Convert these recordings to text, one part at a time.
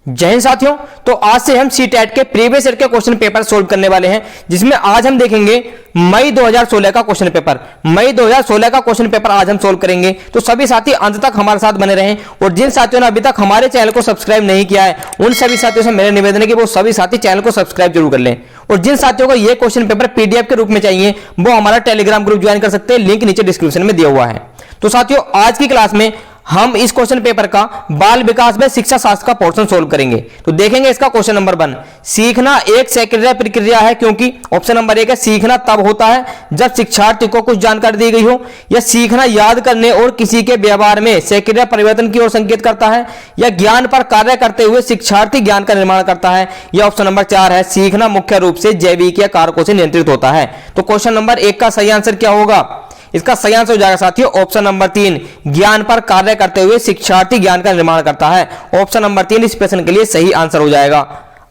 जय हिंद साथियों। तो आज से हम सीटेट के प्रीवियस ईयर के क्वेश्चन पेपर सोल्व करने वाले हैं, जिसमें आज हम देखेंगे मई 2016 का क्वेश्चन पेपर। मई 2016 का क्वेश्चन पेपर आज हम सोल्व करेंगे। तो सभी साथी अंत तक हमारे साथ बने रहें, और जिन साथियों ने अभी तक हमारे चैनल को सब्सक्राइब नहीं किया है उन सभी साथियों से मेरा निवेदन है कि वो सभी साथी चैनल को सब्सक्राइब जरूर कर लें। और जिन साथियों को ये क्वेश्चन पेपर पीडीएफ के रूप में चाहिए वो हमारा टेलीग्राम ग्रुप ज्वाइन कर सकते हैं, लिंक नीचे डिस्क्रिप्शन में दिया हुआ है। तो साथियों आज की क्लास में हम इस क्वेश्चन पेपर का बाल विकास में शिक्षा शास्त्र का पोर्शन सोल्व करेंगे। तो देखेंगे इसका क्वेश्चन नंबर 1, सीखना एक सेकेंडरी प्रक्रिया है, क्योंकि ऑप्शन नंबर 1 है सीखना तब होता है जब शिक्षार्थी को कुछ जानकारी दी गई हो, या सीखना याद करने और किसी के व्यवहार में सेकेंडरी परिवर्तन की ओर संकेत करता है, या ज्ञान पर कार्य करते हुए शिक्षार्थी ज्ञान का निर्माण करता है, या ऑप्शन नंबर 4 है सीखना मुख्य रूप से जैविकीय कारकों से नियंत्रित होता है। तो क्वेश्चन नंबर 1 का सही आंसर क्या होगा? इसका सही आंसर हो जाएगा साथियों ऑप्शन नंबर 3, ज्ञान पर कार्य करते हुए शिक्षार्थी ज्ञान का निर्माण करता है। ऑप्शन नंबर 3 इस प्रश्न के लिए सही आंसर हो जाएगा।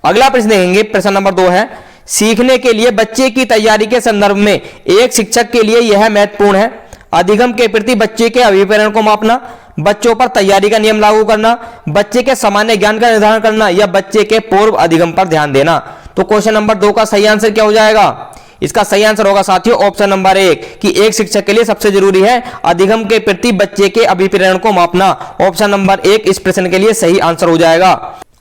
अगला प्रश्न देखेंगे, प्रश्न नंबर 2 है सीखने के लिए बच्चे की तैयारी के संदर्भ में एक शिक्षक के लिए यह महत्वपूर्ण है। अधिगम के प्रति बच्चे के अभिप्रेरण को मापना, बच्चों पर तैयारी का नियम लागू करना, बच्चे के सामान्य ज्ञान का निर्धारण करना, या बच्चे के पूर्व अधिगम पर ध्यान देना। तो क्वेश्चन नंबर 2 का सही आंसर क्या हो जाएगा? इसका सही आंसर होगा साथियों ऑप्शन नंबर 1 कि एक शिक्षक के लिए सबसे जरूरी है अधिगम के प्रति बच्चे के अभिप्रेरण को मापना। ऑप्शन नंबर 1 इस प्रश्न के लिए सही आंसर हो जाएगा।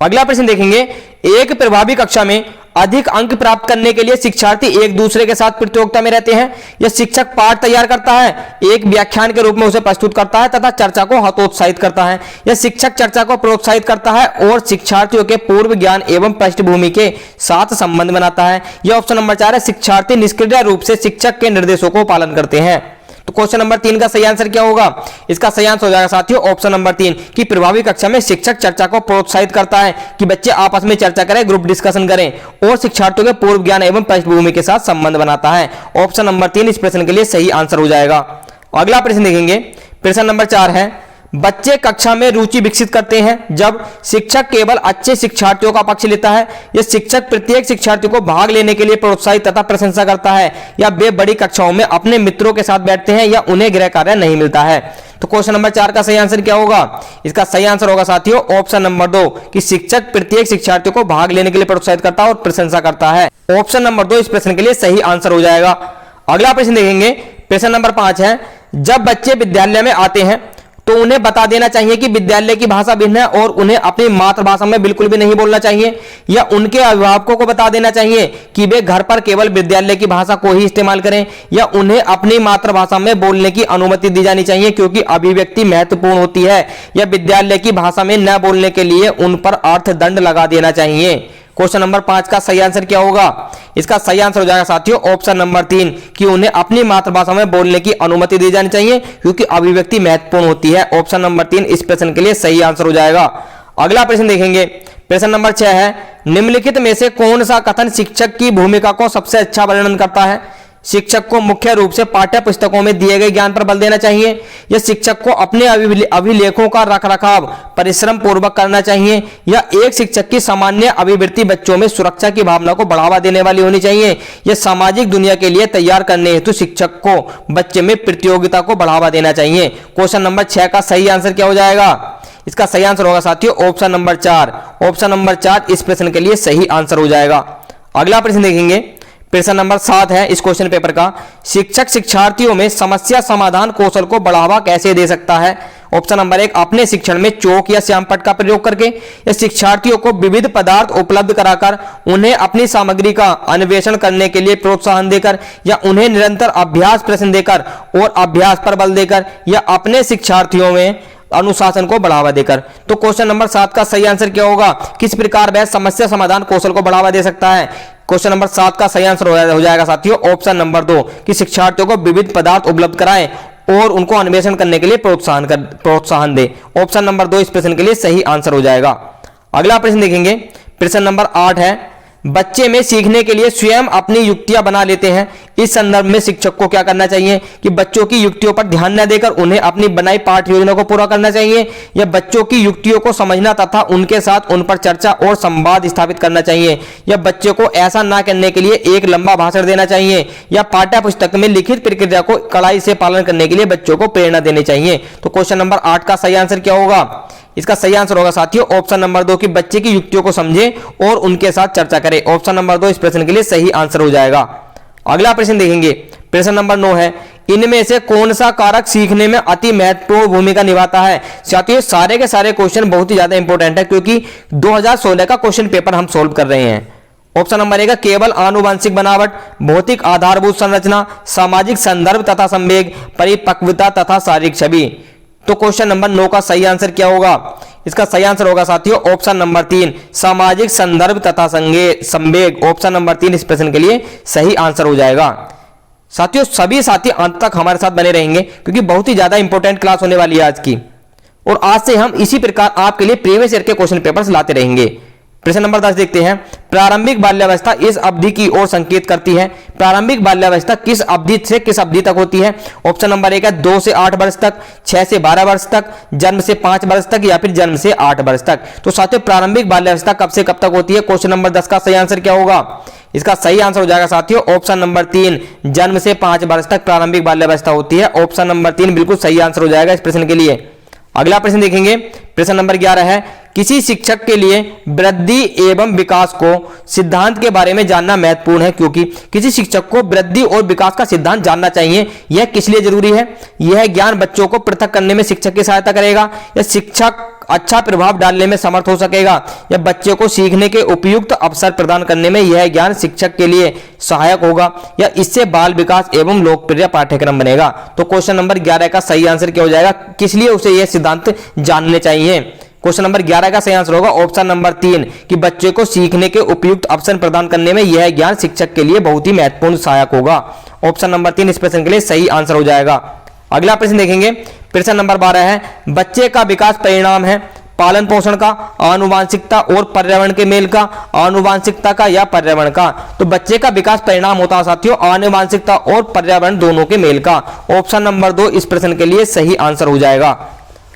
अगला प्रश्न देखेंगे, एक प्रभावी कक्षा में अधिक अंक प्राप्त करने के लिए शिक्षार्थी एक दूसरे के साथ प्रतियोगिता में रहते हैं, या शिक्षक पाठ तैयार करता है, एक व्याख्यान के रूप में उसे प्रस्तुत करता है तथा चर्चा को हतोत्साहित करता है, या शिक्षक चर्चा को प्रोत्साहित करता है और शिक्षार्थियों के पूर्व ज्ञान एवं पृष्ठभूमि के साथ संबंध बनाता है, या ऑप्शन नंबर 4 है शिक्षार्थी निष्क्रिय रूप से शिक्षक के निर्देशों को पालन करते हैं। तो क्वेश्चन नंबर 3 का सही आंसर क्या होगा? इसका सही आंसर हो जाएगा साथियों ऑप्शन नंबर 3 कि प्रभावी कक्षा में शिक्षक चर्चा को प्रोत्साहित करता है कि बच्चे आपस में चर्चा करें, ग्रुप डिस्कशन करें, और शिक्षार्थियों के पूर्व ज्ञान एवं पृष्ठभूमि के साथ संबंध बनाता है। ऑप्शन नंबर 3 इस प्रश्न के लिए सही आंसर हो जाएगा। अगला प्रश्न देखेंगे, प्रश्न नंबर 4 है बच्चे कक्षा में रुचि विकसित करते हैं जब शिक्षक केवल अच्छे शिक्षार्थियों का पक्ष लेता है, या शिक्षक प्रत्येक शिक्षार्थी को भाग लेने के लिए प्रोत्साहित तथा प्रशंसा करता है, या वे बड़ी कक्षाओं में अपने मित्रों के साथ बैठते हैं, या उन्हें गृह कार्य नहीं मिलता है। तो क्वेश्चन नंबर 4 का सही आंसर क्या होगा? इसका सही आंसर होगा साथियों ऑप्शन नंबर 2 कि शिक्षक प्रत्येक शिक्षार्थी को भाग लेने के लिए प्रोत्साहित करता है और प्रशंसा करता है। ऑप्शन नंबर 2 इस प्रश्न के लिए सही आंसर हो जाएगा। अगला प्रश्न देखेंगे, प्रश्न नंबर 5 है जब बच्चे विद्यालय में आते हैं तो उन्हें बता देना चाहिए कि विद्यालय की भाषा भिन्न है और उन्हें अपनी मातृभाषा में बिल्कुल भी नहीं बोलना चाहिए, या उनके अभिभावकों को बता देना चाहिए कि वे घर पर केवल विद्यालय की भाषा को ही इस्तेमाल करें, या उन्हें अपनी मातृभाषा में बोलने की अनुमति दी जानी चाहिए क्योंकि अभिव्यक्ति महत्वपूर्ण होती है, या विद्यालय की भाषा में न बोलने के लिए उन पर अर्थदंड लगा देना चाहिए। क्वेश्चन नंबर 5 का सही आंसर क्या होगा? इसका सही आंसर हो जाएगा साथियों ऑप्शन नंबर 3 कि उन्हें अपनी मातृभाषा में बोलने की अनुमति दी जानी चाहिए क्योंकि अभिव्यक्ति महत्वपूर्ण होती है। ऑप्शन नंबर 3 इस प्रश्न के लिए सही आंसर हो जाएगा। अगला प्रश्न देखेंगे, प्रश्न नंबर 6 है निम्नलिखित में से कौन सा कथन शिक्षक की भूमिका को सबसे अच्छा वर्णन करता है? शिक्षक को मुख्य रूप से पाठ्य पुस्तकों में दिए गए ज्ञान पर बल देना चाहिए, या शिक्षक को अपने अभिलेखों का रखरखाव परिश्रम पूर्वक करना चाहिए, या एक शिक्षक की सामान्य अभिवृत्ति बच्चों में सुरक्षा की भावना को बढ़ावा देने वाली होनी चाहिए, या सामाजिक दुनिया के लिए तैयार करने हेतु शिक्षक को बच्चे में प्रतियोगिता को बढ़ावा देना चाहिए। क्वेश्चन नंबर 6 का सही आंसर क्या हो जाएगा? इसका सही आंसर होगा साथियों ऑप्शन नंबर 4। ऑप्शन नंबर 4 इस प्रश्न के लिए सही आंसर हो जाएगा। अगला प्रश्न देखेंगे, प्रश्न नंबर 7 है इस क्वेश्चन पेपर का, शिक्षक शिक्षार्थियों में समस्या समाधान कौशल को बढ़ावा कैसे दे सकता है? ऑप्शन नंबर 1 अपने शिक्षण में चौक या श्यामपट्ट का प्रयोग करके, या शिक्षार्थियों को विविध पदार्थ उपलब्ध कराकर उन्हें अपनी सामग्री का अन्वेषण करने के लिए प्रोत्साहन देकर, या उन्हें निरंतर अभ्यास प्रश्न देकर और अभ्यास पर बल देकर, या अपने शिक्षार्थियों में अनुशासन को बढ़ावा देकर। तो क्वेश्चन नंबर 7 का सही आंसर क्या होगा? किस प्रकार वह समस्या समाधान कौशल को बढ़ावा दे सकता है? क्वेश्चन नंबर 7 का सही आंसर हो जाएगा साथियों ऑप्शन नंबर 2 कि शिक्षार्थियों को विविध पदार्थ उपलब्ध कराएं और उनको अन्वेषण करने के लिए प्रोत्साहन दे। ऑप्शन नंबर 2 इस प्रश्न के लिए सही आंसर हो जाएगा। अगला प्रश्न देखेंगे, प्रश्न नंबर 8 है बच्चे में सीखने के लिए स्वयं अपनी युक्तियां बना लेते हैं। इस संदर्भ में शिक्षक को क्या करना चाहिए कि बच्चों की युक्तियों पर ध्यान न देकर उन्हें अपनी बनाई पाठ योजना को पूरा करना चाहिए, या बच्चों की युक्तियों को समझना तथा उनके साथ उन पर चर्चा और संवाद स्थापित करना चाहिए, या बच्चे को ऐसा ना करने के लिए एक लंबा भाषण देना चाहिए, या पाठ्य पुस्तक में लिखित प्रक्रिया को कड़ाई से पालन करने के लिए बच्चों को प्रेरणा देनी चाहिए। तो क्वेश्चन नंबर 8 का सही आंसर क्या होगा? इसका सही आंसर होगा साथियों ऑप्शन नंबर 2 कि बच्चे की युक्तियों को समझे और उनके साथ चर्चा करें। ऑप्शन नंबर 2 इस प्रश्न के लिए सही आंसर हो जाएगा। अगला प्रश्न देखेंगे, प्रश्न नंबर 9 है, इनमें से कौन सा कारक सीखने में अति महत्वपूर्ण भूमिका निभाता है। साथियों सारे के सारे क्वेश्चन बहुत ही ज्यादा इंपॉर्टेंट है क्योंकि 2016 का क्वेश्चन पेपर हम सोल्व कर रहे हैं। ऑप्शन नंबर 1 केवल आनुवंशिक बनावट, भौतिक आधारभूत संरचना, सामाजिक संदर्भ तथा संवेग, परिपक्वता तथा शारीरिक छवि। तो क्वेश्चन नंबर 9 का सही आंसर क्या होगा? इसका सही आंसर होगा साथियों ऑप्शन नंबर 3 सामाजिक संदर्भ तथा संवेग। ऑप्शन नंबर 3 इस प्रश्न के लिए सही आंसर हो जाएगा। साथियों सभी साथी अंत तक हमारे साथ बने रहेंगे क्योंकि बहुत ही ज्यादा इंपॉर्टेंट क्लास होने वाली है आज की, और आज से हम इसी प्रकार आपके लिए प्रीवियस ईयर के क्वेश्चन पेपर्स लाते रहेंगे। प्रश्न नंबर 10 देखते हैं, प्रारंभिक बाल्यावस्था इस अवधि की ओर संकेत करती है। प्रारंभिक बाल्यावस्था किस अवधि से किस अवधि तक होती है? ऑप्शन नंबर 1 है 2 से 8 वर्ष तक, 6 से 12 वर्ष तक, जन्म से 5 वर्ष तक या फिर जन्म से 8 वर्ष तक। तो साथियों प्रारंभिक बाल्यावस्था कब से कब तक होती है? क्वेश्चन नंबर 10 का सही आंसर क्या होगा? इसका सही आंसर हो जाएगा साथियों ऑप्शन नंबर 3 जन्म से 5 वर्ष तक प्रारंभिक बाल्यावस्था होती है। ऑप्शन नंबर 3 बिल्कुल सही आंसर हो जाएगा इस प्रश्न के लिए। अगला प्रश्न देखेंगे, प्रश्न नंबर 11 है, किसी शिक्षक के लिए वृद्धि एवं विकास को सिद्धांत के बारे में जानना महत्वपूर्ण है क्योंकि किसी शिक्षक को वृद्धि और विकास का सिद्धांत जानना चाहिए। यह किस लिए जरूरी है? यह ज्ञान बच्चों को पृथक करने में शिक्षक की सहायता करेगा, या शिक्षक अच्छा प्रभाव डालने में समर्थ हो सकेगा, या बच्चे को सीखने के उपयुक्त अवसर प्रदान करने में यह ज्ञान शिक्षक के लिए सहायक होगा, या इससे बाल विकास एवं लोकप्रिय पाठ्यक्रम बनेगा। तो क्वेश्चन नंबर 11 का सही आंसर क्या हो जाएगा? किस लिए उसे यह सिद्धांत जानने चाहिए? क्वेश्चन नंबर 11 का सही आंसर होगा ऑप्शन नंबर 3 कि बच्चे को सीखने के उपयुक्त अवसर प्रदान करने में यह ज्ञान शिक्षक के लिए बहुत ही महत्वपूर्ण सहायक होगा। ऑप्शन नंबर 3 इस प्रश्न के लिए सही आंसर हो जाएगा। अगला प्रश्न देखेंगे, प्रश्न नंबर 12 है, बच्चे का विकास परिणाम है पालन पोषण का, आनुवांशिकता और पर्यावरण के मेल का, आनुवांशिकता का या पर्यावरण का। तो बच्चे का विकास परिणाम होता है साथियों आनुवांशिकता और पर्यावरण दोनों के मेल का। ऑप्शन नंबर 2 इस प्रश्न के लिए सही आंसर हो जाएगा।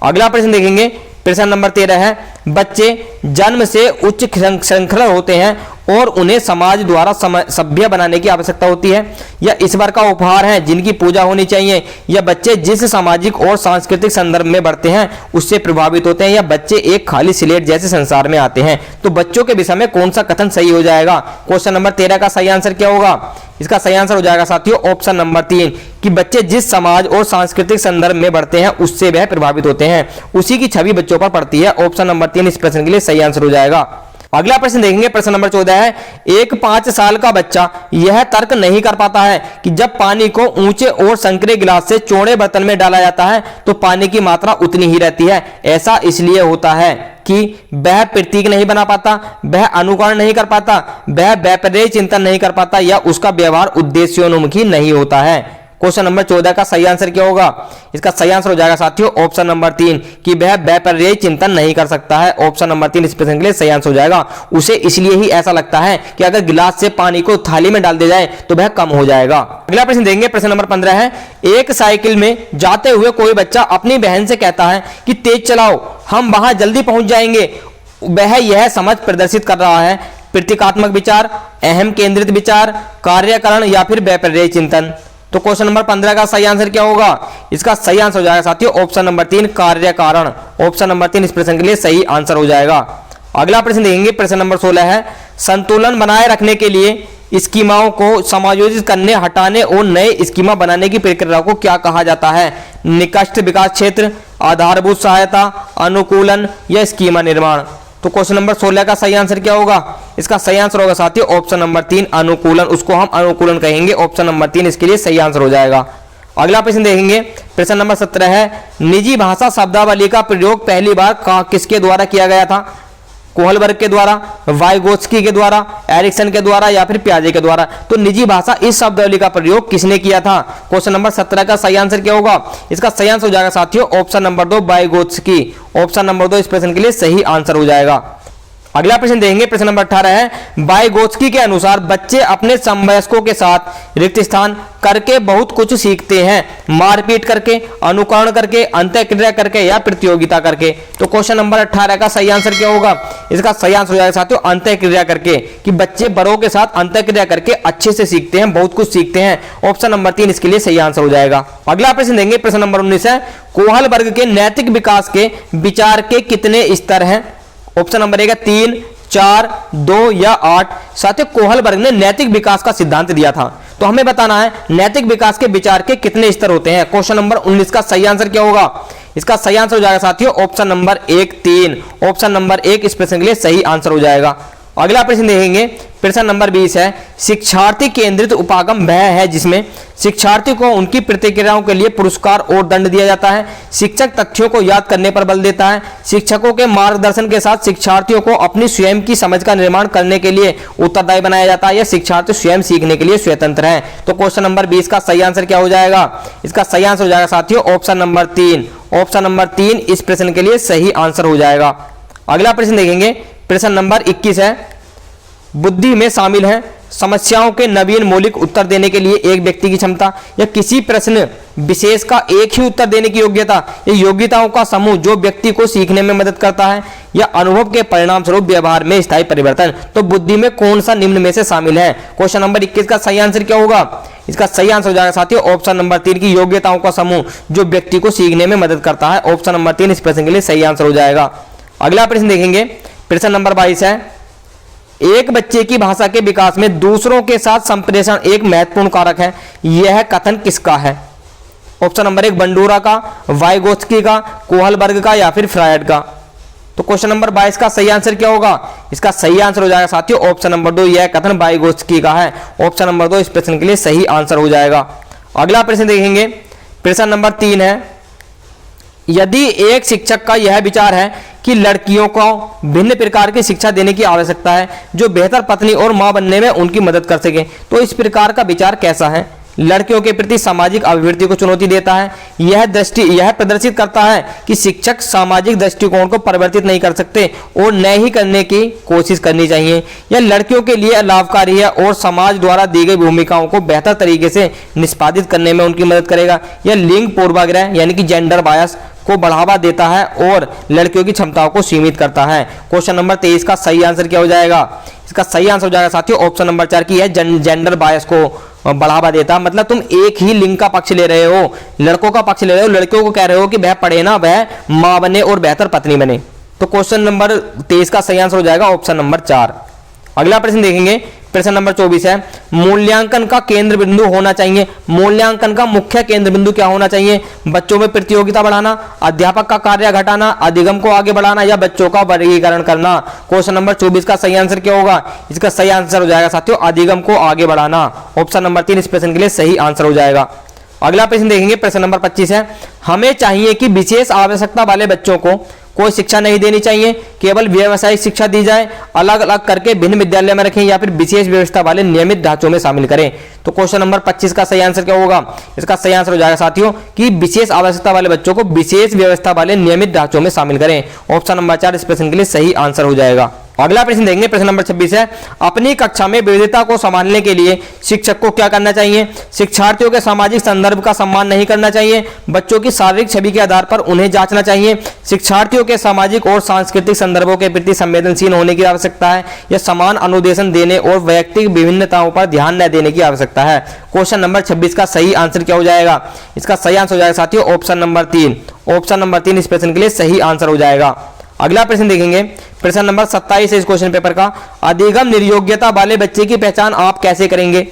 अगला प्रश्न देखेंगे, प्रश्न नंबर 13 है, बच्चे जन्म से उच्च श्रृंखला होते हैं और उन्हें समाज द्वारा सभ्य बनाने की आवश्यकता होती है, या ईश्वर का उपहार है जिनकी पूजा होनी चाहिए, या बच्चे जिस सामाजिक और सांस्कृतिक संदर्भ में बढ़ते हैं उससे प्रभावित होते हैं, या बच्चे एक खाली स्लेट जैसे संसार में आते हैं। तो बच्चों के विषय में कौन सा कथन सही हो जाएगा? क्वेश्चन नंबर 13 का सही आंसर क्या होगा? इसका सही आंसर हो जाएगा साथियों ऑप्शन नंबर 3 कि बच्चे जिस समाज और सांस्कृतिक संदर्भ में बढ़ते हैं उससे वह प्रभावित होते हैं, उसी की छवि बच्चों पर पड़ती है। ऑप्शन नंबर 3 इस प्रश्न के लिए सही आंसर हो जाएगा। अगला प्रश्न देखेंगे, प्रश्न नंबर 14 है, एक 5 साल का बच्चा यह तर्क नहीं कर पाता है कि जब पानी को ऊंचे और संकरे गिलास से चौड़े बर्तन में डाला जाता है तो पानी की मात्रा उतनी ही रहती है। ऐसा इसलिए होता है कि वह प्रतीक नहीं बना पाता, वह अनुकरण नहीं कर पाता, वह व्यापारिक चिंतन नहीं कर पाता, या उसका व्यवहार उद्देश्योन्मुखी नहीं होता है। क्वेश्चन नंबर 14 का सही आंसर क्या होगा? इसका सही आंसर हो जाएगा साथियों ऑप्शन नंबर 3 कि वह व्यापारिक चिंतन नहीं कर सकता है। ऑप्शन नंबर 3 इस प्रश्न के लिए सही आंसर हो जाएगा। उसे इसलिए ही ऐसा लगता है कि अगर गिलास से पानी को थाली में डाल दिया जाए तो वह कम हो जाएगा। अगला प्रश्न देंगे, प्रश्न नंबर 15 है, एक साइकिल में जाते हुए कोई बच्चा अपनी बहन से कहता है कि तेज चलाओ, हम वहां जल्दी पहुंच जाएंगे। वह यह समझ प्रदर्शित कर रहा है प्रतीकात्मक विचार, अहम केंद्रित विचार, कार्यकरण या फिर व्यापारिक चिंतन। तो क्वेश्चन नंबर 15 का सही आंसर क्या होगा? इसका सही आंसर हो जाएगा साथियों ऑप्शन नंबर 3 कार्य कारण। ऑप्शन नंबर 3 इस प्रश्न के लिए सही आंसर हो जाएगा। अगला प्रश्न देखेंगे, प्रश्न नंबर 16 है, संतुलन बनाए रखने के लिए स्कीमाओं को समायोजित करने, हटाने और नए स्कीमा बनाने की प्रक्रिया को क्या कहा जाता है? निकट विकास क्षेत्र, आधारभूत सहायता, अनुकूलन या स्कीमा निर्माण। तो क्वेश्चन नंबर 16 का सही आंसर क्या होगा? इसका सही आंसर होगा साथियों ऑप्शन नंबर 3 अनुकूलन, उसको हम अनुकूलन कहेंगे। ऑप्शन नंबर 3 इसके लिए सही आंसर हो जाएगा। अगला प्रश्न देखेंगे, प्रश्न नंबर 17 है, निजी भाषा शब्दावली का प्रयोग पहली बार किसके द्वारा किया गया था? कोहलबर्ग के द्वारा, वाइगोत्स्की के द्वारा, एरिक्सन के द्वारा या फिर पियाजे के द्वारा। तो निजी भाषा इस शब्दावली का प्रयोग किसने किया था? क्वेश्चन नंबर 17 का सही आंसर क्या होगा? इसका सही आंसर हो जाएगा साथियों option number 2 Vygotsky. Option number 2 इस प्रश्न के लिए सही आंसर हो जाएगा। अगला प्रश्न देखेंगे, प्रश्न नंबर 18 है, वाइगोत्स्की के अनुसार बच्चे अपने समवयस्कों के साथ रिक्त स्थान करके बहुत कुछ सीखते हैं, मारपीट करके, अनुकरण करके, अंतःक्रिया करके या प्रतियोगिता करके। तो क्वेश्चन नंबर 18 का सही आंसर क्या होगा? इसका सही आंसर हो जाएगा साथियों अंतःक्रिया करके, कि बच्चे बड़ों के साथ अंतःक्रिया करके अच्छे से सीखते हैं, बहुत कुछ सीखते हैं। ऑप्शन नंबर 3 इसके लिए सही आंसर हो जाएगा। अगला प्रश्न देंगे, प्रश्न नंबर 19 है, कोहल वर्ग के नैतिक विकास के विचार के कितने स्तर हैं? ऑप्शन नंबर 1 है 3, 4, 2 या 8। साथियों कोहल वर्ग ने नैतिक विकास का सिद्धांत दिया था, तो हमें बताना है नैतिक विकास के विचार के कितने स्तर होते हैं। क्वेश्चन नंबर 19 का सही आंसर क्या होगा? इसका सही आंसर हो जाएगा साथियों ऑप्शन नंबर 1 3। ऑप्शन नंबर 1 इस प्रश्न के लिए सही आंसर हो जाएगा। अगला प्रश्न देखेंगे, प्रश्न नंबर 20 है, शिक्षार्थी केंद्रित उपागम वह है जिसमें शिक्षार्थी को उनकी प्रतिक्रियाओं के लिए पुरस्कार और दंड दिया जाता है, शिक्षक तथ्यों को याद करने पर बल देता है, शिक्षकों के मार्गदर्शन के साथ शिक्षार्थियों को अपनी स्वयं की समझ का निर्माण करने के लिए उत्तरदायी बनाया जाता है, या शिक्षार्थी स्वयं सीखने के लिए स्वतंत्र है। तो क्वेश्चन नंबर 20 का सही आंसर क्या हो जाएगा? इसका सही आंसर हो जाएगा साथियों ऑप्शन नंबर 3। ऑप्शन नंबर 3 इस प्रश्न के लिए सही आंसर हो जाएगा। अगला प्रश्न देखेंगे, प्रश्न नंबर 21 है, बुद्धि में शामिल है समस्याओं के नवीन मौलिक उत्तर देने के लिए एक व्यक्ति की क्षमता, या किसी प्रश्न विशेष का एक ही उत्तर देने की योग्यता, या योग्यताओं का समूह जो व्यक्ति को सीखने में मदद करता है, या अनुभव के परिणाम स्वरूप व्यवहार में स्थायी परिवर्तन। तो बुद्धि में कौन सा निम्न में से शामिल है? क्वेश्चन नंबर 21 का सही आंसर क्या होगा? इसका सही आंसर हो जाएगा साथियों ऑप्शन नंबर 3 की योग्यताओं का समूह जो व्यक्ति को सीखने में मदद करता है। ऑप्शन नंबर 3 इस प्रश्न के लिए सही आंसर हो जाएगा। अगला प्रश्न देखेंगे, प्रश्न नंबर 22 है, एक बच्चे की भाषा के विकास में दूसरों के साथ संप्रेषण एक महत्वपूर्ण कारक है, यह कथन किसका है? ऑप्शन नंबर 1 बंडूरा का, वाइगोत्स्की का, कोहल वर्ग का, या फिर फ्रायड का। तो क्वेश्चन नंबर 22 का सही आंसर क्या होगा? इसका सही आंसर हो जाएगा साथियों ऑप्शन नंबर 2, यह कथन वाइगोत्स्की का है। ऑप्शन नंबर 2 इस प्रश्न के लिए सही आंसर हो जाएगा। अगला प्रश्न देखेंगे, प्रश्न नंबर 3 है, यदि एक शिक्षक का यह विचार है कि लड़कियों को भिन्न प्रकार की शिक्षा देने की आवश्यकता है जो बेहतर पत्नी और मां बनने में उनकी मदद कर सके, तो इस प्रकार का विचार कैसा है? लड़कियों के प्रति सामाजिक अभिवृत्ति को चुनौती देता है, यह प्रदर्शित करता है कि शिक्षक सामाजिक दृष्टिकोण को परिवर्तित नहीं कर सकते और न ही करने की कोशिश करनी चाहिए, या लड़कियों के लिए लाभकारी है और समाज द्वारा दी गई भूमिकाओं को बेहतर तरीके से निष्पादित करने में उनकी मदद करेगा, या लिंग पूर्वाग्रह यानी कि जेंडर बायस को बढ़ावा देता है और लड़कियों की क्षमताओं को सीमित करता है। क्वेश्चन नंबर 23 का सही आंसर क्या हो जाएगा? इसका सही आंसर हो जाएगा साथियों ऑप्शन नंबर 4 की है जेंडर बायस को बढ़ावा देता, मतलब तुम एक ही लिंग का पक्ष ले रहे हो, लड़कों का पक्ष ले रहे हो, लड़कियों को कह रहे हो कि वह पढ़े ना, वह मां बने और बेहतर पत्नी बने। तो क्वेश्चन नंबर 23 का सही आंसर हो जाएगा ऑप्शन नंबर 4। अगला प्रश्न देखेंगे, प्रश्न नंबर 24 है, मूल्यांकन का केंद्र बिंदु होना चाहिए, मूल्यांकन का मुख्य केंद्र बिंदु क्या होना चाहिए? बच्चों में प्रतियोगिता बढ़ाना, अध्यापक का कार्य घटाना, अधिगम को आगे बढ़ाना, या बच्चों का वर्गीकरण करना। क्वेश्चन नंबर 24 का सही आंसर क्या होगा? इसका सही आंसर हो जाएगा साथियों अधिगम को आगे बढ़ाना। ऑप्शन नंबर 3 इस प्रश्न के लिए सही आंसर हो जाएगा। अगला प्रश्न देखेंगे, प्रश्न नंबर 25 है, हमें चाहिए कि विशेष आवश्यकता वाले बच्चों को कोई शिक्षा नहीं देनी चाहिए, केवल व्यावसायिक शिक्षा दी जाए, अलग अलग करके भिन्न विद्यालय में रखें, या फिर विशेष व्यवस्था वाले नियमित ढांचों में शामिल करें। तो क्वेश्चन नंबर 25 का सही आंसर क्या होगा? इसका सही आंसर हो जाएगा साथियों कि विशेष आवश्यकता वाले बच्चों को विशेष व्यवस्था वाले नियमित ढांचों में शामिल करें। ऑप्शन नंबर 4 इस प्रश्न के लिए सही आंसर हो जाएगा। अगला प्रश्न देखेंगे, प्रश्न नंबर 26 है, अपनी कक्षा में विविधता को संभालने के लिए शिक्षक को क्या करना चाहिए? शिक्षार्थियों के सामाजिक संदर्भ का सम्मान नहीं करना चाहिए, बच्चों की शारीरिक छवि के आधार पर उन्हें जांचना चाहिए, शिक्षार्थियों के सामाजिक और सांस्कृतिक संदर्भों के प्रति संवेदनशील होने की आवश्यकता है, या समान अनुदेशन देने और वैयक्तिक विभिन्नताओं पर ध्यान न देने की आवश्यकता है। क्वेश्चन नंबर 26 का सही आंसर क्या हो जाएगा? इसका सही आंसर हो जाएगा साथियों ऑप्शन नंबर 3। ऑप्शन नंबर 3 इस प्रश्न के लिए सही आंसर हो जाएगा। अगला प्रश्न देखेंगे, प्रश्न नंबर 27 है इस क्वेश्चन पेपर का, अधिगम निर्योग्यता वाले बच्चे की पहचान आप कैसे करेंगे?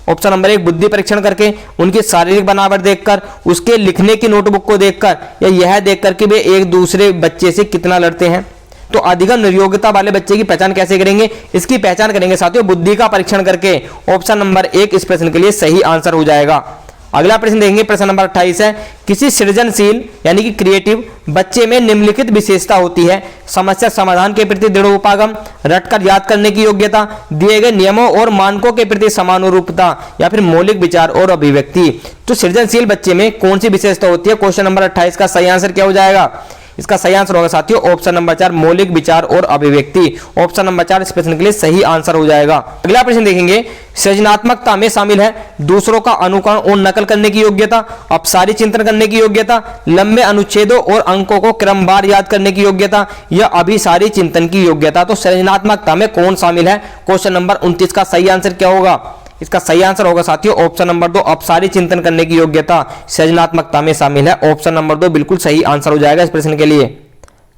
ऑप्शन नंबर 1 बुद्धि परीक्षण करके, उनकी शारीरिक बनावट देखकर, उसके लिखने की नोटबुक को देखकर, या यह देखकर कि वे एक दूसरे बच्चे से कितना लड़ते हैं। तो अधिगम निर्योग्यता वाले बच्चे की पहचान कैसे करेंगे? इसकी पहचान करेंगे साथियों बुद्धि का परीक्षण करके। ऑप्शन नंबर 1 इस प्रश्न के लिए सही आंसर हो जाएगा। अगला प्रश्न देखेंगे, प्रश्न नंबर 28 है, किसी सृजनशील यानी कि क्रिएटिव बच्चे में निम्नलिखित विशेषता होती है? समस्या समाधान के प्रति दृढ़ उपागम, रटकर याद करने की योग्यता, दिए गए नियमों और मानकों के प्रति समानुरूपता, या फिर मौलिक विचार और अभिव्यक्ति। तो सृजनशील बच्चे में कौन सी विशेषता होती है? क्वेश्चन नंबर 28 का सही आंसर क्या हो जाएगा? इसका सही आंसर होगा साथियों ऑप्शन नंबर 4 मौलिक विचार और अभिव्यक्ति। ऑप्शन नंबर 4 इस प्रश्न के लिए सही आंसर हो जाएगा। अगला प्रश्न देखेंगे, सृजनात्मकता में शामिल है दूसरों का अनुकरण और नकल करने की योग्यता, अपसारी चिंतन करने की योग्यता, लंबे अनुच्छेदों और अंकों को क्रमवार याद करने की योग्यता या अभिसारी चिंतन की योग्यता। तो सृजनात्मकता में कौन शामिल है? क्वेश्चन नंबर 29 का सही आंसर क्या होगा? इसका सही आंसर होगा साथियों ऑप्शन नंबर 2 अपसारी चिंतन करने की योग्यता सृजनात्मकता में शामिल है। ऑप्शन नंबर 2 बिल्कुल सही आंसर हो जाएगा इस प्रश्न के लिए।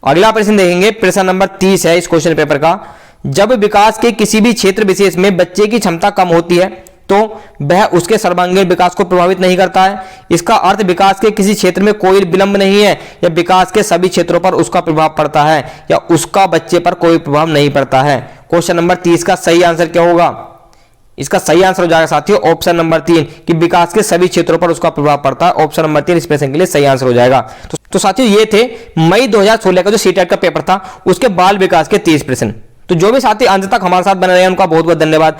अगला प्रश्न देखेंगे, प्रश्न नंबर 30 है इस क्वेश्चन पेपर का। जब विकास के किसी भी क्षेत्र विशेष में बच्चे की क्षमता कम होती है तो वह उसके सर्वांगीण विकास को प्रभावित नहीं करता है। इसका अर्थ विकास के किसी क्षेत्र में कोई विलंब नहीं है या विकास के सभी क्षेत्रों पर उसका प्रभाव पड़ता है या उसका बच्चे पर कोई प्रभाव नहीं पड़ता है। क्वेश्चन नंबर 30 का सही आंसर क्या होगा? इसका सही आंसर हो जाएगा साथियों ऑप्शन नंबर 3 कि विकास के सभी क्षेत्रों पर उसका प्रभाव पड़ता है। ऑप्शन नंबर 3 इस प्रश्न के लिए सही आंसर हो जाएगा। तो साथियों ये थे मई 2016 का जो सीटेट का पेपर था उसके बाल विकास के 30 प्रश्न। तो जो भी साथी अंत तक हमारे साथ बने रहे हैं उनका बहुत बहुत धन्यवाद।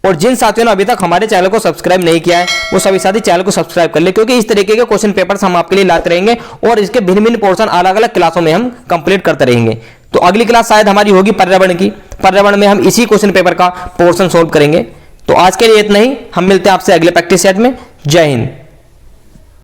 और जिन साथियों ने अभी तक हमारे चैनल को सब्सक्राइब नहीं किया है वो सभी साथी चैनल को सब्सक्राइब कर ले, क्योंकि इस तरीके के क्वेश्चन पेपर्स हम आपके लिए लाते रहेंगे और इसके भिन्न भिन्न पोर्शन अलग अलग क्लासों में हम कंप्लीट करते रहेंगे। तो अगली क्लास शायद हमारी होगी पर्यावरण की। पर्यावरण में हम इसी क्वेश्चन पेपर का पोर्शन सोल्व करेंगे। तो आज के लिए इतना ही, हम मिलते हैं आपसे अगले प्रैक्टिस सेट में। जय हिंद।